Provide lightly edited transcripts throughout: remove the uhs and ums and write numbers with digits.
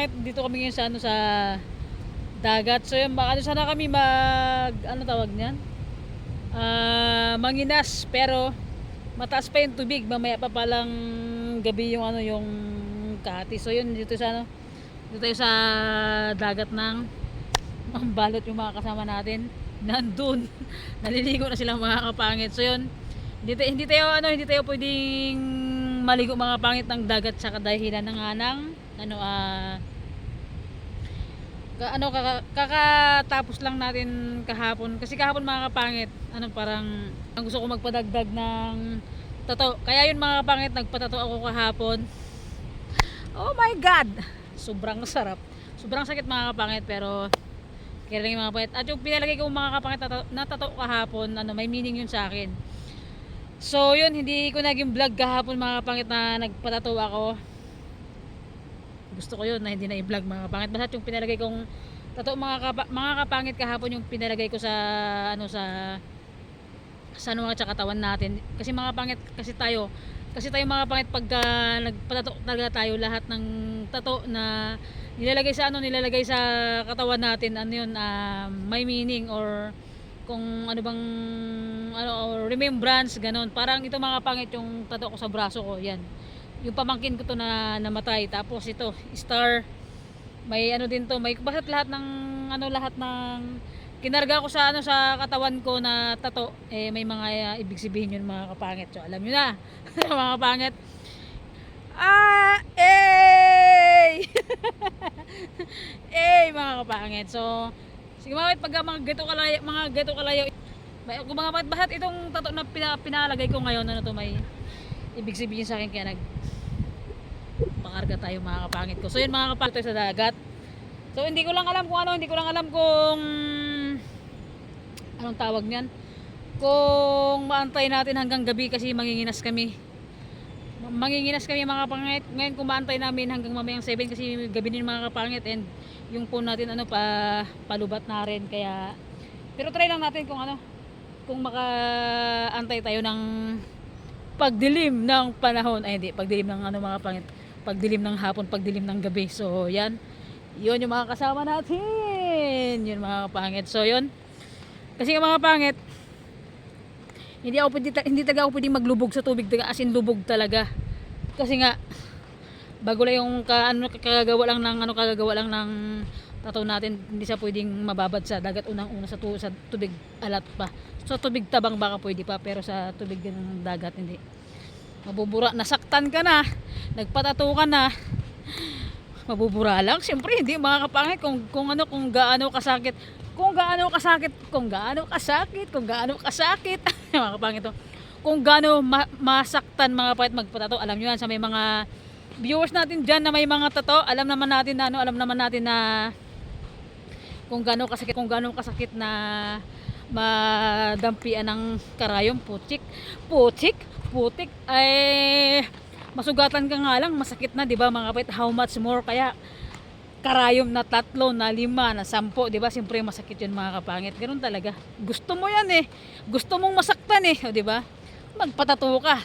kapangit, dito kami ngayon sa sa dagat. So yun, sana kami ano tawag niyan? Manginas, pero mataas pa yung tubig. Mamaya pa palang gabi yung yung Kati. So yun, dito sa dito tayo sa dagat ng balot yung mga kasama natin. Nandun. Naliligo na silang mga kapangit. So yun, hindi tayo pwedeng maligo mga pangit ng dagat sa kadahilan ng kakatapos lang natin kahapon. Kasi kahapon mga kapangit, parang ang gusto ko magpadagdag ng tato. Kaya yun mga kapangit, nagpatato ako kahapon. Oh my god, sobrang sarap, sobrang sakit mga kapangit, pero kaya lang yung mga kapangit. At yung pinalagay ko mga kapangit na tato kahapon, may meaning yun sa akin. So yun, hindi ko naging vlog kahapon mga kapangit na nagpatato ako. Gusto ko yun na hindi na i-vlog mga kapangit. Basta yung pinalagay kong tato mga kapangit kahapon, yung pinalagay ko sa mga katawan natin. Kasi mga kapangit, kasi tayo mga kapangit, pagka nagpatato talaga tayo, lahat ng tato na nilalagay sa katawan natin, yun, may meaning, or kung or remembrance, ganon. Parang ito mga kapangit, yung tato ko sa braso ko, yan. Yung pamangkin ko to na namatay. Tapos ito, star. May din to, may basta lahat ng kinarga ko sa sa katawan ko na tato, may mga ibig sabihin yun mga kapangit. So alam niyo na mga kapangit. Mga kapangit. So sige mga kapangit, pag mga gato kalayo, kung mga kapangit, basta itong tato na pinalagay ko ngayon, may ibig sabihin sa akin, kaya pakarga tayo mga kapangit ko. So yun mga kapangit, tayo sa dagat. So hindi ko lang alam kung anong tawag niyan, kung maantay natin hanggang gabi, kasi manginginas kami mga kapangit. Ngayon kung maantay namin hanggang mamayang 7, kasi gabi din mga kapangit, and yung phone natin palubat na rin. Kaya pero try lang natin kung makaantay tayo ng pagdilim ng panahon, hindi pagdilim ng mga kapangit, pagdilim ng hapon, pagdilim ng gabi. So yan, yun yung mga kasama natin, yun mga kapangit. So yun, kasi mga kapangit, hindi talaga ako pwedeng maglubog sa tubig, as in lubog talaga. Kasi nga bago lang yung kagagawa lang ng tato natin, hindi siya pwedeng mababad sa dagat. Unang-una sa tubig alat pa. Sa tubig tabang baka pwede pa, pero sa tubig ng dagat hindi. Mabubura, nasaktan ka na, nagpatato ka na, mabubura lang. Siyempre hindi mga kapangit, kung gaano kasakit mga kapangit to. Kung gaano masaktan mga kapangit magpatato. Alam niyo yan, sa may mga viewers natin diyan na may mga tato, alam naman natin na kung gaano kasakit na madampian ng karayom, putik ay masugatan ka nga lang, masakit na, di ba mga kapangit? How much more kaya karayom na 3, na 5, na 10, di ba? Siyempre masakit yun mga kapangit. Ganoon talaga. Gusto mo yan Gusto mong masaktan di ba? Magpatato ka.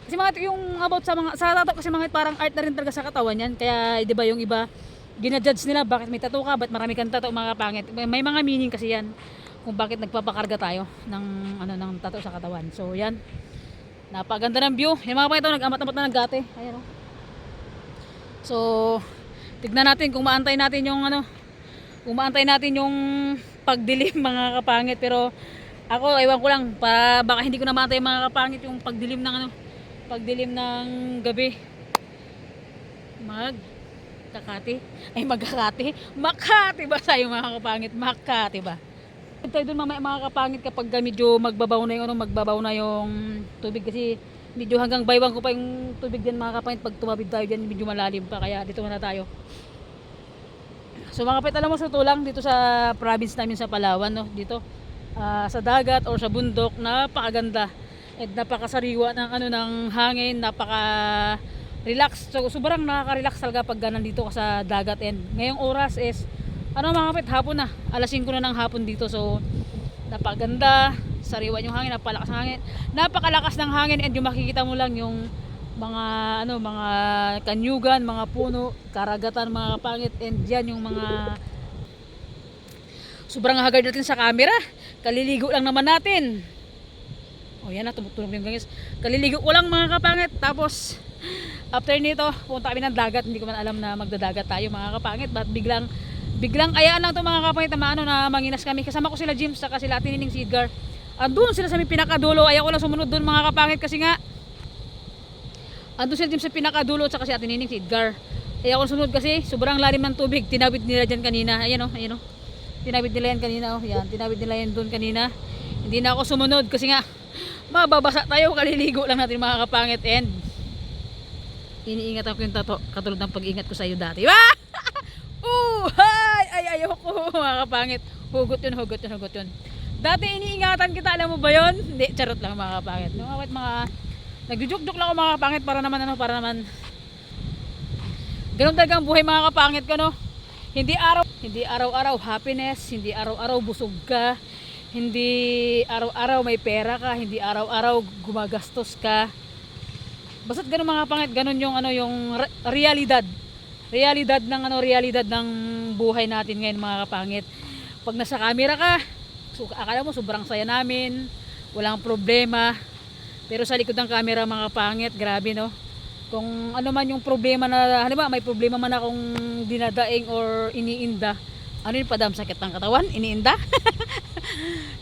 Kasi yung about sa tato, kasi mga parang art na rin talaga sa katawan yan. Kaya di ba yung iba ginajudge nila, bakit may tato ka, ba't marami kang tato, mga kapangit. May mga meaning kasi yan kung bakit nagpapakarga tayo ng tato sa katawan. So yan. Napaganda ng view. Yung mga kapangit, nag-amat-amat na ng gate. Ayan So tignan natin kung maantay natin yung pagdilim mga kapangit. Pero ako, ewan ko lang, baka hindi ko na maantay mga kapangit yung pagdilim ng gabi. Makati ba tayo mga kapangit? Makati ba? Tayo dun mamaya mga kapangit, kapag medyo magbabaw na yung tubig, kasi medyo hanggang baywang ko pa yung tubig dyan mga kapangit. Pag tumawid tayo dyan, medyo malalim pa, kaya dito muna tayo. So mga kapangit, alam mo, sa tulang dito sa province namin sa Palawan, dito sa dagat or sa bundok, napakaganda at napakasariwa ng hangin, napaka-relax. So sobrang nakaka-relax talaga pag nandito ka sa dagat. And ngayong oras is mga kapangit, hapon na, alas 5 na ng hapon dito. So napakaganda, sariwa yung hangin, napakalakas ng hangin, and yung makikita mo lang yung mga ano, mga kanyugan, mga puno, karagatan mga kapangit, and yan yung mga sobrang haggard natin sa camera. Kaliligo lang naman natin. O yan na, tumutulog yung gangis. Kaliligo ko lang mga kapangit. Tapos after nito, punta kami ng dagat. Hindi ko man alam na magdadagat tayo mga kapangit. But biglang ayaan lang to mga kapangit na maano na manginas kami. Kasama ko sila Jim, saka sila Ate Nining, si Edgar. Andun sila sa may pinakadulo. Ayaw ko lang sumunod doon mga kapangit kasi nga andun sila Jim sa pinakadulo, saka si Ate Nining, si Edgar. Ayaw ko lang sumunod kasi sobrang lalim ng tubig. Tinawid nila dyan kanina. Ayan o, ayan o. Tinawid nila yan kanina o. Yan, tinawid nila yan doon kanina. Hindi na ako sumunod kasi nga mababasa tayo. Kaliligo lang natin mga kapangit. And iniingat ako yung tato, katulad ng pag-ingat ko sa iyo dati. Hay! Ay, ayoko mga kapangit. Hugot yun. Dati iniingatan kita, alam mo ba yun? Hindi, charot lang mga kapangit. Mga nagjujuk-juk lang ako mga kapangit para naman ganun talagang buhay mga kapangit ko, no? Hindi araw-araw happiness, hindi araw-araw busog ka, hindi araw-araw may pera ka, hindi araw-araw gumagastos ka. Basta't ganun mga kapangit, ganun yung ano, yung realidad ng buhay natin ngayon mga kapangit. Pag nasa camera ka, so, akala mo sobrang saya namin, walang problema. Pero sa likod ng camera mga kapangit, grabe, no? Kung ano man yung problema na, halimbawa may problema man akong dinadaing or iniinda, ano yun, padam, sakit ng katawan, iniinda.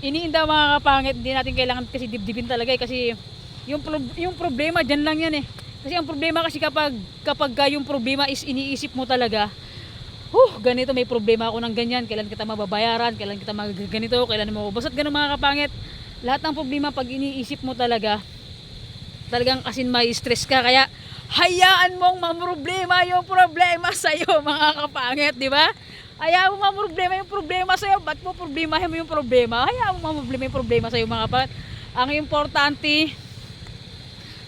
Iniinda mga kapangit, hindi natin kailangan kasi dibdibin talaga kasi yung problema dyan lang yan eh. Kasi ang problema kasi kapag yung problema is iniisip mo talaga, ganito, may problema ako ng ganyan, kailan kita mababayaran, kailan kita magaganito, kailan mo, basta't ganun mga kapangit, lahat ng problema pag iniisip mo talagang asin may stress ka, kaya hayaan mong mamroblema yung problema sa'yo mga kapangit, di ba? Hayaan mo mamroblema yung problema sa'yo, ba't mo problemahin mo yung problema? Hayaan mo mamroblema yung problema sa'yo mga kapangit. Ang importante,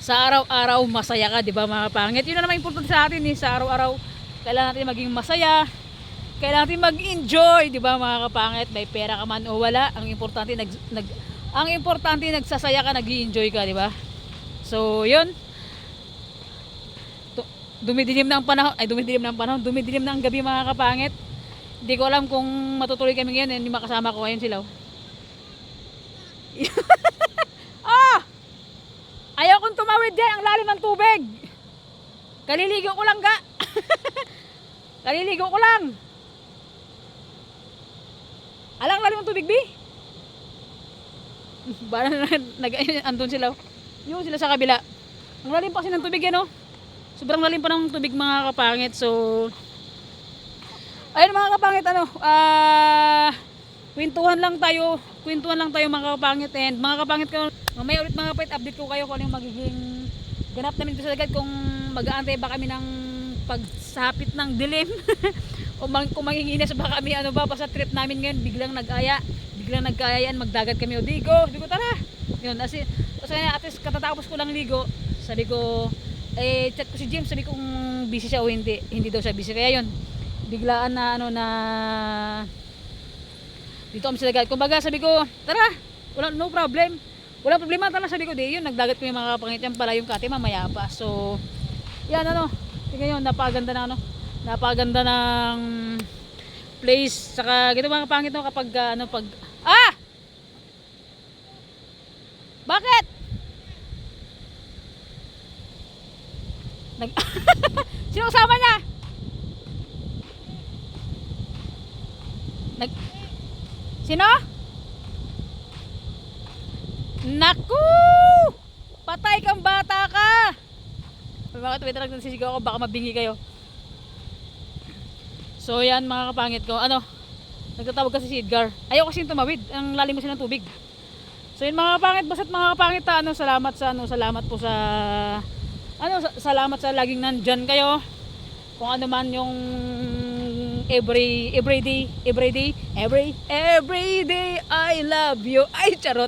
sa araw-araw masaya ka, di ba mga kapangit? Yun na naman importante sa atin eh, sa araw-araw kailangan natin maging masaya, kailangan natin mag-enjoy, di ba mga kapangit? May pera ka man o wala, ang importante nagsasaya ka, nag-i-enjoy ka, di ba? So, yun. Dumidilim na ang gabi mga kapangit. Hindi ko alam kung matutuloy kami ngayon, hindi makasama ko ngayon sila. Ayaw kong tumawid dyan, ang lalim ng tubig. Kaliligo ko lang ga. Kaliligo ko lang. Alang lalim ng tubig, bi? Andun sila. Yung sila sa kabila. Ang lalim pa kasi ng tubig yan, no? Sobrang lalim pa ng tubig mga kapangit. So, ayun mga kapangit, kwentuhan lang tayo mga kapangit. And mga kapangit ko, mamaya ulit mga kapangit, update ko kayo kung ano yung magiging ganap namin dito sa dagat, kung mag-aantay ba kami ng pagsapit ng dilim o kung manginginis ba kami, pa sa trip namin ngayon, biglang nagkayaan magdagat kami. O digo tara yun, kasi at least katatapos ko lang ligo, sabi ko chat ko si James, sabi ko kung busy siya o hindi daw siya busy, kaya yun biglaan na na dito kami sa dagat. Kumbaga sabi ko tara, walang problema, tara, sabi ko di yun, nagdagat ko yung mga kapangit. Yan pala yung kati, mamaya pa. So yan, tingnan nyo, napakaganda ng place, saka gito mga kapangit, kapag pag bakit sino kasama niya? Sino? Naku! Patay kang bata ka! May mga Twitter nagsisigaw ako, baka mabingi kayo. So yan mga kapangit ko, nagtatawag kasi si Edgar. Ayaw kasi tumawid, ang lalim kasi ng tubig. So yun mga kapangit, basta't mga kapangit, salamat po sa salamat sa laging nandyan kayo. Kung ano man yung every day I love you. Ay, charot.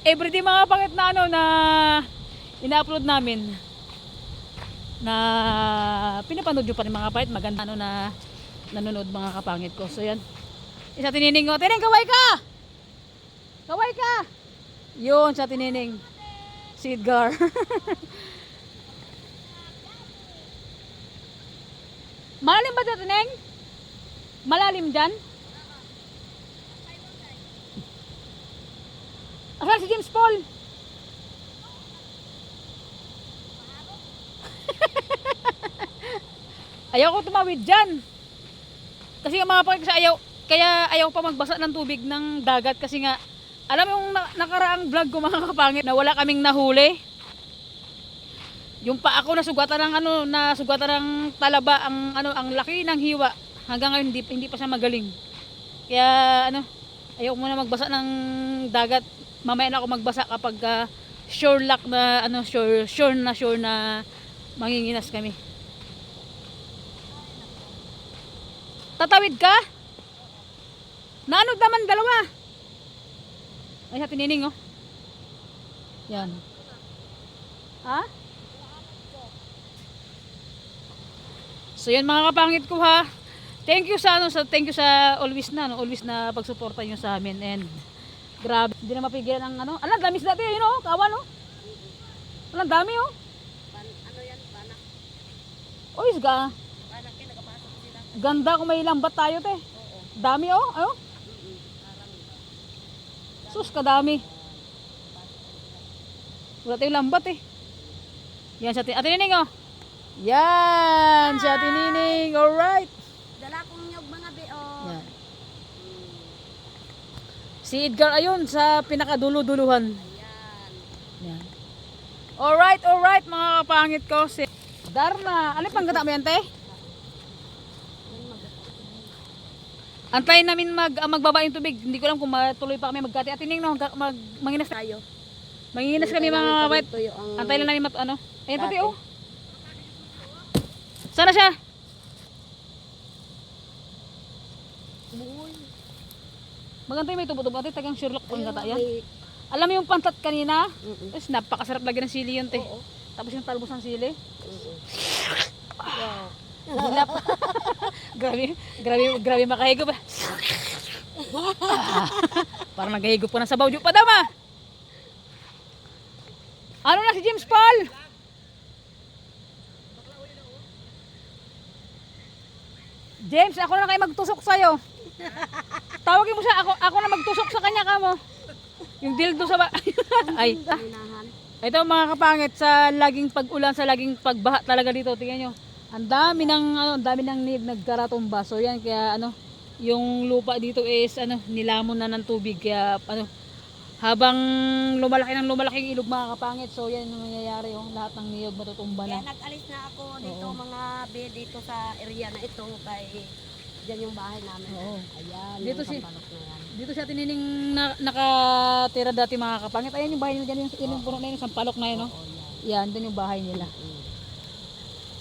Everyday mga kapangit na ina-upload namin, na pinapanood nyo pa rin mga kapangit, maganda na nanonood mga kapangit ko. So yan, isa tinining ko, Tining, kaway ka, yun sa tinining si Edgar. Malalim ba dito, Neng? Malalim dyan? Asan si James Paul? Ayaw ko tumawid dyan. Kasi yung mga pakik sa ayaw, kaya ayaw pa magbasa ng tubig ng dagat kasi nga, alam mo yung nakaraang vlog ko mga kapangit na wala kaming nahuli. Yung pa ako nasugatan ng nasugatan ng talaba ang laki ng hiwa. Hanggang ngayon hindi pa siya magaling. Kaya ayaw muna magbasa ng dagat. Mamaya na ako magbasa kapag sure luck na sure na manginginas kami. Tatawid ka? Naanod naman dalawa. Ay, sa tinining oh. Yan. Ha? So yan mga kapangit ko ha. Thank you sa always na pagsuporta niyo sa amin and grabe, hindi na mapigilan ang Alam, damis dati yun oh, kawan oh. Alam, dami oh. Ano yan, panak? Oy, isga. Panak yan, nakapasok sila. Ganda kung may lambat tayo te. Oo. Dami oh, ayo. Sus, kadami. Wala tayong lambat eh. Yan sa Ate Nining oh. Yan, si Ate Nining. Alright. Dala kong nyog mga beo. Yan. Si Edgar ayun sa pinakadulo-duluhan. Ayan. Yan. Alright mga kapangit ko. Si Darna. Ano pang gata mo yan te? Antayin namin magbaba yung tubig. Hindi ko alam kung matuloy pa kami magkati. At Nining no, manginas Tayo. Manginas kami mga kapit. Antayin lang namin Ayan pati oh. Sana siya? Maganda yung may tubo-tubo. Ate, tagang Sherlock pang gata yan. Alam mo yung pantat kanina? Tapos napakasarap lagi ng sili yun, te. Tapos yung talbos ng sili. Wow. Hilap. grabe makahigop. Parang naghihigop ko ng sabaw. Diyo pa daw ma. Ano na si James Paul? James, ako na kayo magtusok sa'yo. Tawagin mo siya, ako na magtusok sa kanya kamo. Yung dildo sa ay. Ito mga kapangit sa laging pag-ulan, sa laging pagbaha talaga dito. Tingnan nyo. Ang dami ng niyog nagkaratumba. So yan kaya yung lupa dito is nilamon na ng tubig kaya habang lumalaking ilog mga kapangit. So yan yung nangyayari lahat ng niyog matutumba na. Kaya nag-alis na ako dito mga be dito sa area na ito kay diyan yung bahay namin. Oo. Ayan, Dito yung si sampalok na yan. dito sa Tinining nakatira dati mga kapangit. Ayan yung bahay nila diyan yung puno na yun, sampalok na yun no. Oo, yan. Yan, doon yung bahay nila.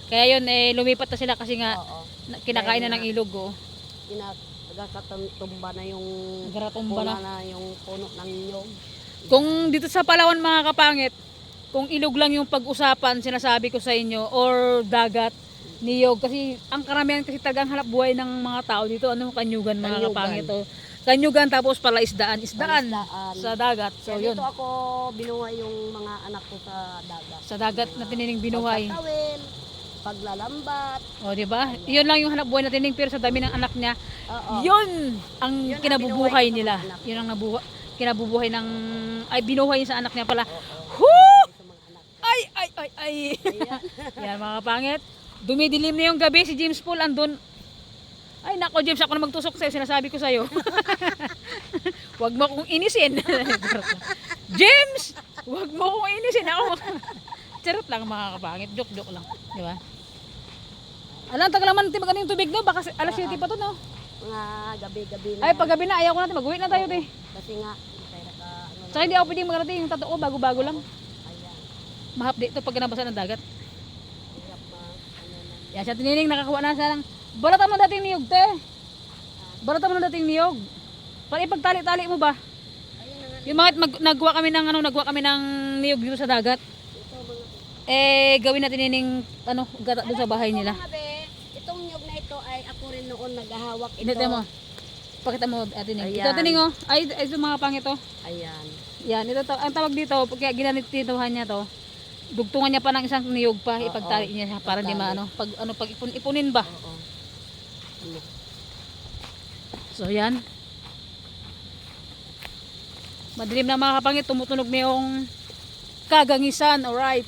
Kaya yun lumipat na sila kasi nga Oo. kinakain na ng ilog oh. Nagkakatumba na yung Nagkakatumba puno na. yung puno ng nyog. Kung dito sa Palawan mga kapangit, kung ilog lang yung pag-usapan, sinasabi ko sa inyo, or dagat, niyog, kasi ang karamihan kasi tagang hanap buhay ng mga tao dito, kanyugan mga Kanyugan. kapangit. Oh. Kanyugan tapos pala isdaan Isdaan. sa dagat. So Kaya yun, dito ako binuhay yung mga anak ko sa dagat. sa dagat na Tinining binuhay. Pagtatawid, paglalambat. O, di ba? Yun lang yung hanap buhay na Tinining, pero sa dami ng anak niya, Oo. yun ang Yun ang kinabubuhay binuhay ko sa nila. mga anak. Yun ang kinabubuhay binuhay sa anak niya pala. Oo. Whoo! Sa mga anak. Ay! Ayan. Yan mga kapangit. Dumidilim na yung gabi, si James Paul andun. Ay nako James, ako na magtusok sa'yo, sinasabi ko sa'yo. Huwag mo akong inisin. James! Huwag mo akong inisin. Charot lang mga kapangit, joke lang. Di ba? Alam, tagal naman natin magandang tubig no, baka alas 7 pa to no. Mga gabi-gabi na. Ay, paggabi na, ayaw ko natin, mag-uwi na tayo te. Kasi nga, kaya Saka hindi ako pwedeng magarating, yung totoo, bago-bago lang. ayan. Mahapdi ito pag nabasa ng dagat. Hirap na. Yan, siya Tinining, nakakuha na sa lang. Balatan mo dating niyog, te. Balatan mo dating niyog. Para ipagtali-tali mo ba? Ayun na nga. Yung mga nagwa kami ng niyog dito sa dagat. Ito mga. Gawin natin Nining, gata doon sa bahay nila. Mga be, itong nyog na ito ay ako rin noon naghahawak ito. Ito mo. Pakita mo, Ate Ning. Ayan. Ito, Ate Ning, oh. Ay, ito mga pangit, oh. Ayan. Yan, ito, ang tawag dito, pag ginanitituhan niya to, dugtungan niya pa ng isang niyog pa, Oo. ipagtali niya siya para di maano, pag ipunin ba? Oo. So yan. Madilim na mga kapangit, tumutunog na yung kagangisan, alright.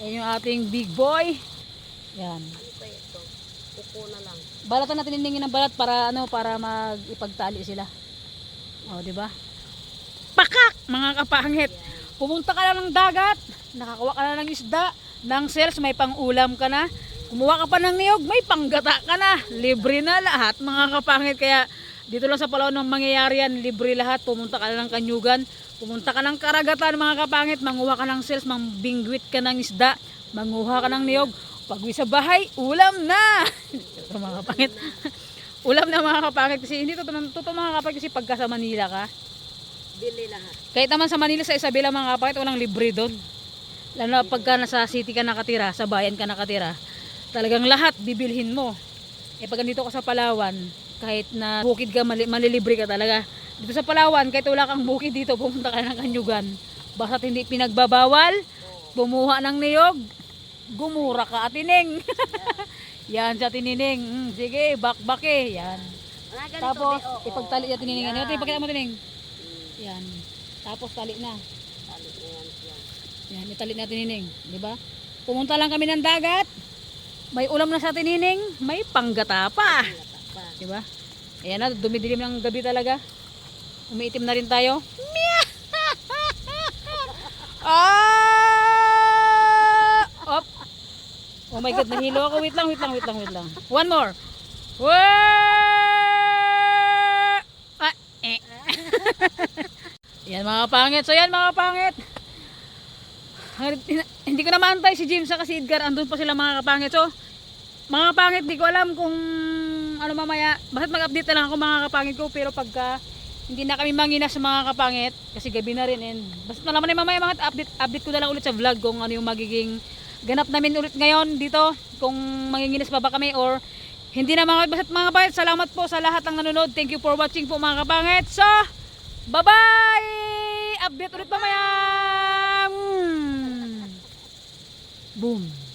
Ayan yung ating big boy. Yan. Ano pa ito? Upo na lang. Balatan natin nindingin ng balat para ano, para magipagtali sila. O, di ba? Pakak, mga kapangit. Pumunta ka lang ng dagat, nakakuha ka na ng isda, ng sales, may pang-ulam ka na. Kumuha ka pa ng niyog, may panggata ka na. Libre na lahat, mga kapangit. Kaya dito lang sa Palawan ng mangyayari yan, libre lahat. Pumunta ka lang ng Kanyugan, pumunta ka ng Karagatan, mga kapangit. Manguha ka ng sales, mangbingwit ka ng isda, manguha ka ng niyog. Pag-uwi sa bahay, ulam na. Ito mga kapangit. Ulam na mga kapangit. Kasi hindi totoo mga kapangit, kasi pagka sa Manila ka, Bili lahat. kahit naman sa Manila, sa Isabela mga kapangit, walang libre doon. Lalo na pagka nasa city ka nakatira, sa bayan ka nakatira, talagang lahat bibilhin mo. Eh pag nandito ka sa Palawan, kahit na bukid ka, malilibre ka talaga. Dito sa Palawan, kahit wala kang bukid dito, pumunta ka ng Kanyugan. Basta't hindi pinagbabawal, bumuha ng niyog, gumura ka atining. Yan sa tinining. Sige, bakbak eh. Yan. Ah, ganito, Tapos, di, oo. ipagtali niya tinining. Ano, Yan. ipakita mo tining. Yan. Tapos tali na. Tali na yan siya. Yan, itali na tinining. Diba? Pumunta lang kami ng dagat. May ulam na sa tinining. May panggata pa. Lata pa. Diba? Ayan na, dumidilim ng gabi talaga. Umiitim na rin tayo. Op. Oh my God, nahilo ako. Wait lang. One more. Yan mga pangit. So yan mga pangit. Hindi ko na maantay si James sa si Edgar. Andun pa sila mga kapangit. So, mga kapangit, di ko alam kung ano mamaya. Basta mag-update na lang ako mga kapangit ko. Pero pagka hindi na kami manginas sa mga kapangit, kasi gabi na rin. And basta malaman na mamaya mga update ko na lang ulit sa vlog kung ano yung magiging ganap namin ulit ngayon dito. Kung manginginas pa ba kami or hindi na mga kapangit. Mga kapangit, salamat po sa lahat ng nanonood. Thank you for watching po mga kapangit. So, bye-bye! Update ulit mamaya! Boom!